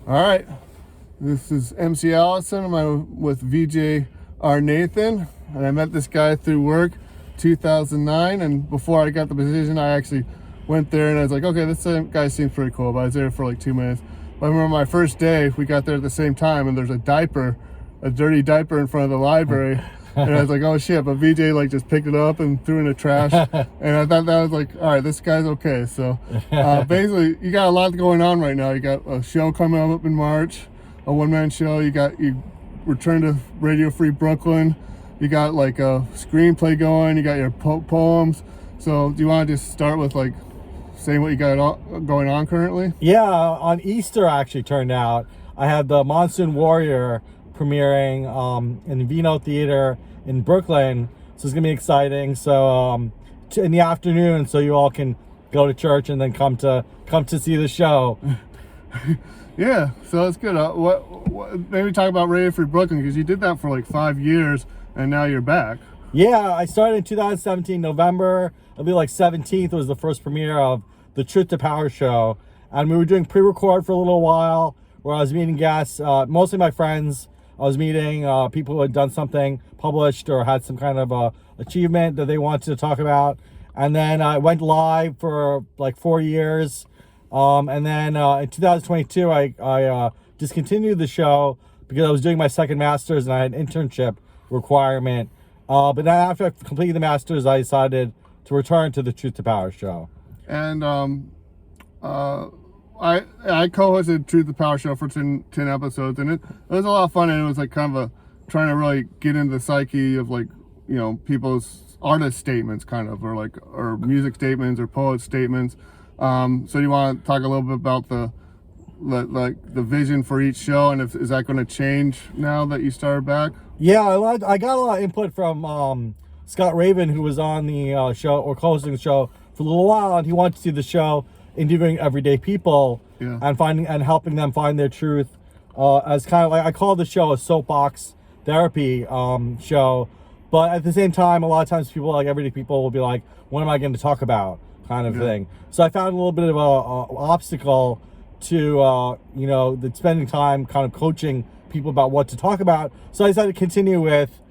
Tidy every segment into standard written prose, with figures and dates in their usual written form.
All right, this is MC Allison. I'm with Vijay R Nathan, and I met this guy through work, 2009. And before I got the position, I actually went there, and I was like, okay, this guy seems pretty cool. But I was there for like 2 minutes. But I remember my first day, we got there at the same time, and there's a dirty diaper in front of the library. And I was like, oh shit, but VJ like just picked it up and threw it in the trash. And I thought that was like, all right, this guy's okay. So basically, you got a lot going on right now. You got a show coming up in March, a one-man show. You return to Radio Free Brooklyn. You got like a screenplay going. You got your poems. So do you want to just start with like saying what you got going on currently? Yeah, on Easter actually turned out. I had the Monsoon Warrior premiering in the Vino Theater in Brooklyn, so it's gonna be exciting. So in the afternoon, so you all can go to church and then come to see the show. Yeah, so that's good. What maybe talk about Radio Free Brooklyn, because you did that for like 5 years and now you're back. Yeah, I started in 2017 November. It'll be like 17th was the first premiere of the Truth to Power show, and we were doing pre-record for a little while where I was meeting guests, mostly my friends. I was meeting people who had done something, published, or had some kind of achievement that they wanted to talk about. And then I went live for like 4 years. And then in 2022, I discontinued the show because I was doing my second master's and I had an internship requirement. But then after I completed the master's, I decided to return to the Truth to Power show. And I co-hosted Truth to Power show for 10 episodes, and it was a lot of fun, and it was like kind of trying to really get into the psyche of like, you know, people's artist statements kind of, or music statements or poet statements. So you want to talk a little bit about the vision for each show, and is that going to change now that you started back? Yeah, I got a lot of input from Scott Raven, who was on the show or co-hosting the show for a little while, and he wanted to see the show interviewing everyday people, yeah, and helping them find their truth, as kind of like, I call the show a soapbox therapy show. But at the same time, a lot of times people, like everyday people, will be like, what am I going to talk about, kind of thing. So I found a little bit of a obstacle to spending time kind of coaching people about what to talk about. So I decided to continue with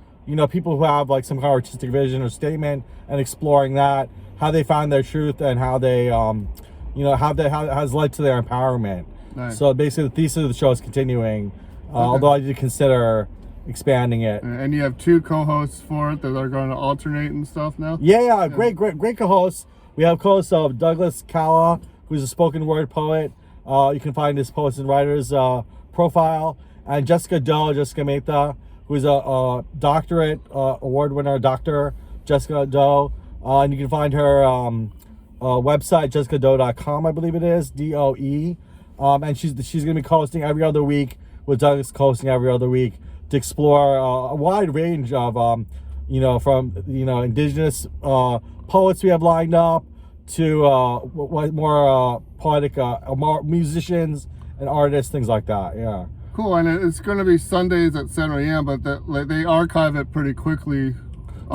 people who have like some kind of artistic vision or statement, and exploring that, how they found their truth, and how they how that has led to their empowerment. Nice. So basically the thesis of the show is continuing, although I did consider expanding it. And you have 2 co-hosts for it that are going to alternate and stuff now? Yeah. Great co-hosts. We have co-hosts of Douglas Calla, who's a spoken word poet. You can find his Poets and Writers profile. And Jessica Mehta, who's a doctorate award winner, Dr. Jessica Doe. And you can find her website, jessicadoe.com, I believe it is, DOE. And she's going to be co-hosting every other week, with Douglas co-hosting every other week, to explore a wide range of, from indigenous poets we have lined up to more poetic musicians and artists, things like that. Yeah. Cool. And it's going to be Sundays at 7 a.m., but they archive it pretty quickly.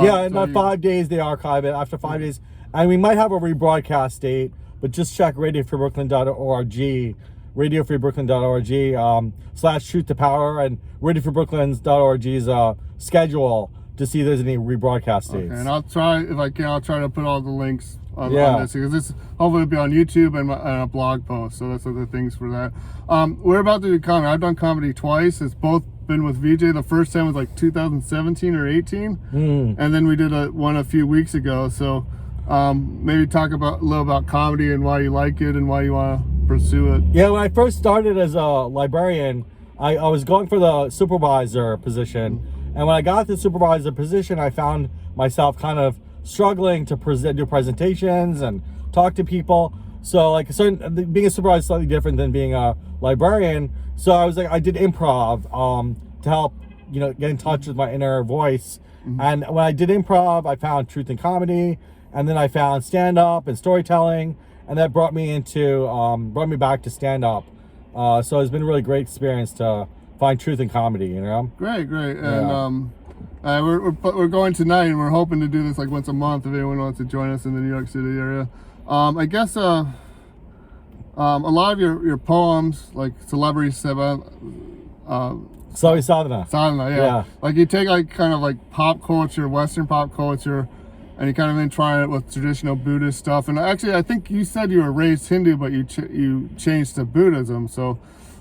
Yeah, in about 5 days they archive it. After 5 days. And we might have a rebroadcast date, but just check radiofreebrooklyn.org, radiofreebrooklyn.org /truth to power, and radiofreebrooklyn.org's schedule to see if there's any rebroadcast dates. Okay, and I'll try, if I can, I'll try to put all the links on this, because this hopefully will be on YouTube and a blog post. So that's other things for that. We're about to do comedy. I've done comedy twice. It's both been with VJ. The first time was like 2017 or 18, and then we did one a few weeks ago. So maybe talk a little about comedy and why you like it and why you want to pursue it. Yeah, when I first started as a librarian, I was going for the supervisor position, and when I got the supervisor position, I found myself kind of struggling to do presentations and talk to people. So like being a supervisor is slightly different than being a librarian. So I was like, I did improv to help get in touch with my inner voice. And when I did improv, I found truth in comedy, and then I found stand-up and storytelling, and that brought me back to stand-up. So it's been a really great experience to find truth in comedy. Great. And we're going tonight, and we're hoping to do this like once a month if anyone wants to join us in the New York City area. I guess a lot of your poems, like Celebrity Seva, Sadhana. Sadhana, yeah. Like you take like kind of like pop culture, Western pop culture, and you kind of entwine it with traditional Buddhist stuff. And actually, I think you said you were raised Hindu, but you changed to Buddhism. So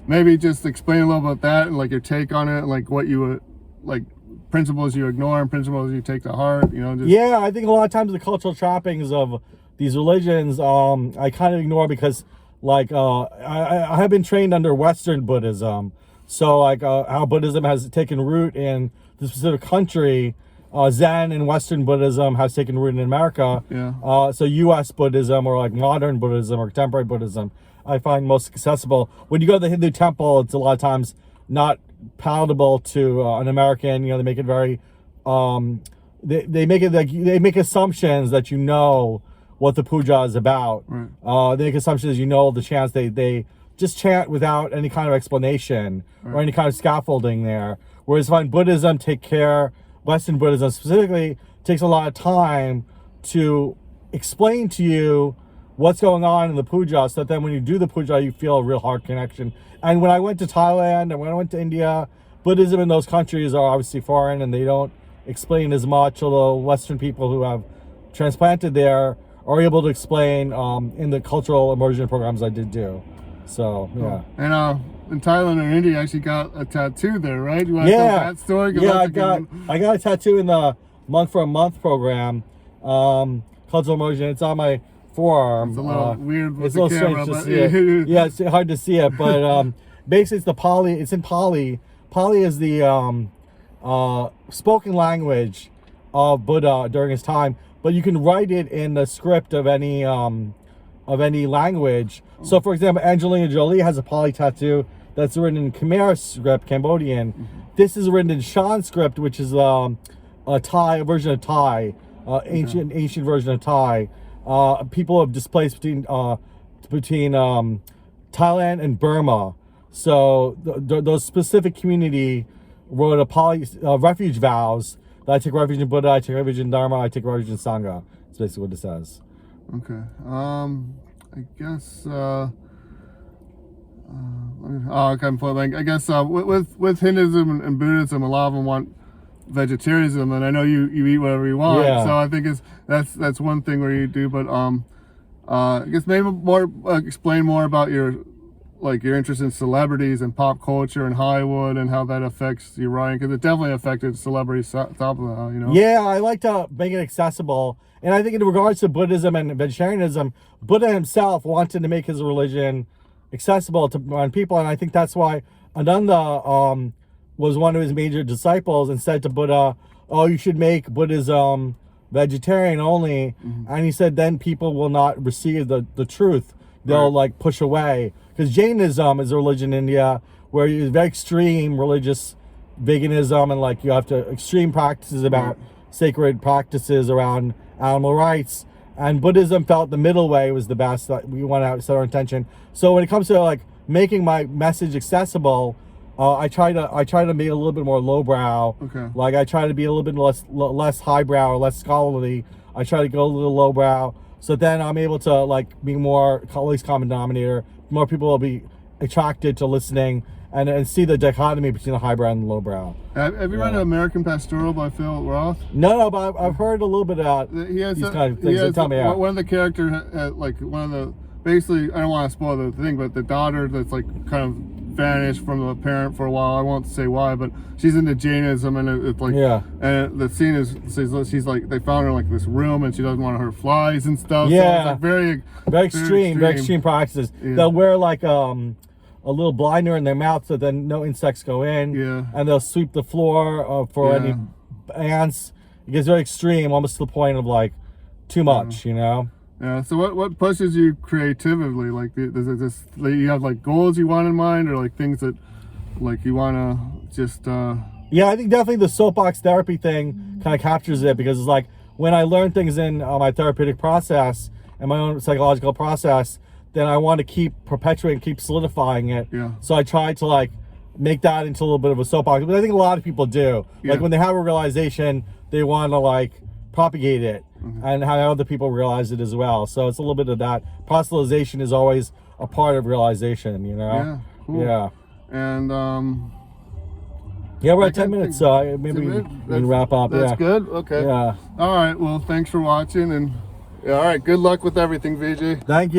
maybe just explain a little about that and like your take on it, and like what you would like principles you ignore and principles you take to heart. You know. Yeah, I think a lot of times the cultural trappings of these religions, I kind of ignore because like I have been trained under Western Buddhism. So like how Buddhism has taken root in the specific country, Zen and Western Buddhism has taken root in America. Yeah. So U.S. Buddhism or like modern Buddhism or contemporary Buddhism, I find most accessible. When you go to the Hindu temple, it's a lot of times not palatable to an American. You know, they make it very, they make it like they make assumptions that you know what the puja is about. Right. They make assumptions you know the chants they just chant without any kind of explanation or any kind of scaffolding there. Whereas I find Buddhism Western Buddhism specifically, takes a lot of time to explain to you what's going on in the puja, so that then when you do the puja, you feel a real heart connection. And when I went to Thailand and when I went to India, Buddhism in those countries are obviously foreign and they don't explain as much, although Western people who have transplanted there are able to explain in the cultural immersion programs I did do. So, yeah. And in Thailand or India, you actually got a tattoo there, right? You want to tell that story? Yeah, I got a tattoo in the Monk for a Month program, cultural immersion. It's on my forearm. It's a little weird with it's the a little camera, strange to see it. Yeah, it's hard to see it, but basically it's the Pali. It's in Pali. Pali is the spoken language of Buddha during his time, but you can write it in the script of any language. So, for example, Angelina Jolie has a Pali tattoo that's written in Khmer script, Cambodian. This is written in Shan script, which is a version of Thai, ancient version of Thai. People have displaced between Thailand and Burma. So those specific community wrote a Pali refuge vows. That I take refuge in Buddha, I take refuge in Dharma, I take refuge in Sangha. That's basically what it says. Okay. I guess. I guess with Hinduism and Buddhism, a lot of them want vegetarianism, and I know you eat whatever you want. Yeah. So I think that's one thing where you do. But I guess maybe more explain more about your interest in celebrities and pop culture and Hollywood and how that affects your writing, because it definitely affected celebrity Sabla, you know. Yeah, I like to make it accessible. And I think in regards to Buddhism and vegetarianism, Buddha himself wanted to make his religion accessible to people. And I think that's why Ananda was one of his major disciples and said to Buddha, oh, you should make Buddhism vegetarian only. And he said, then people will not receive the truth. They'll push away. Because Jainism is a religion in India where it's very extreme religious veganism, and you have to extreme practices about sacred practices around animal rights, and Buddhism felt the middle way was the best, that we want to set our intention. So when it comes to making my message accessible, I try to be a little bit more lowbrow. Okay. I try to be a little bit less highbrow or less scholarly. I try to go a little lowbrow, so then I'm able to be more least common denominator. More people will be attracted to listening and see the dichotomy between the highbrow and the lowbrow. Have you read American Pastoral by Phil Roth? No, but I've heard a little bit about he has these kind of things. Tell me out. One of the characters, one of the, basically, I don't want to spoil the thing, but the daughter that's kind of vanished from the parent for a while. I won't say why, but she's into Jainism, and it's and the scene is she's they found her in this room, and she doesn't want to hurt flies and stuff. Yeah, so it's very extreme practices. Yeah. They'll wear a little blinder in their mouth so then no insects go in. Yeah. And they'll sweep the floor for any ants. It gets very extreme, almost to the point of too much, you know? Yeah. So what pushes you creatively? Does it just, you have goals you want in mind, or things that you want to just Yeah, I think definitely the soapbox therapy thing kind of captures it, because it's when I learn things in my therapeutic process and my own psychological process, then I want to keep perpetuating, keep solidifying it. Yeah. So I try to make that into a little bit of a soapbox. But I think a lot of people do. Yeah. When they have a realization, they want to propagate it and have other people realize it as well. So it's a little bit of that. Proselytization is always a part of realization, you know? Yeah, cool. Yeah. And yeah, we're at 10 minutes, so maybe we can wrap up. That's yeah. good. Okay. Yeah. All right. Well, thanks for watching, and all right. Good luck with everything, VJ. Thank you.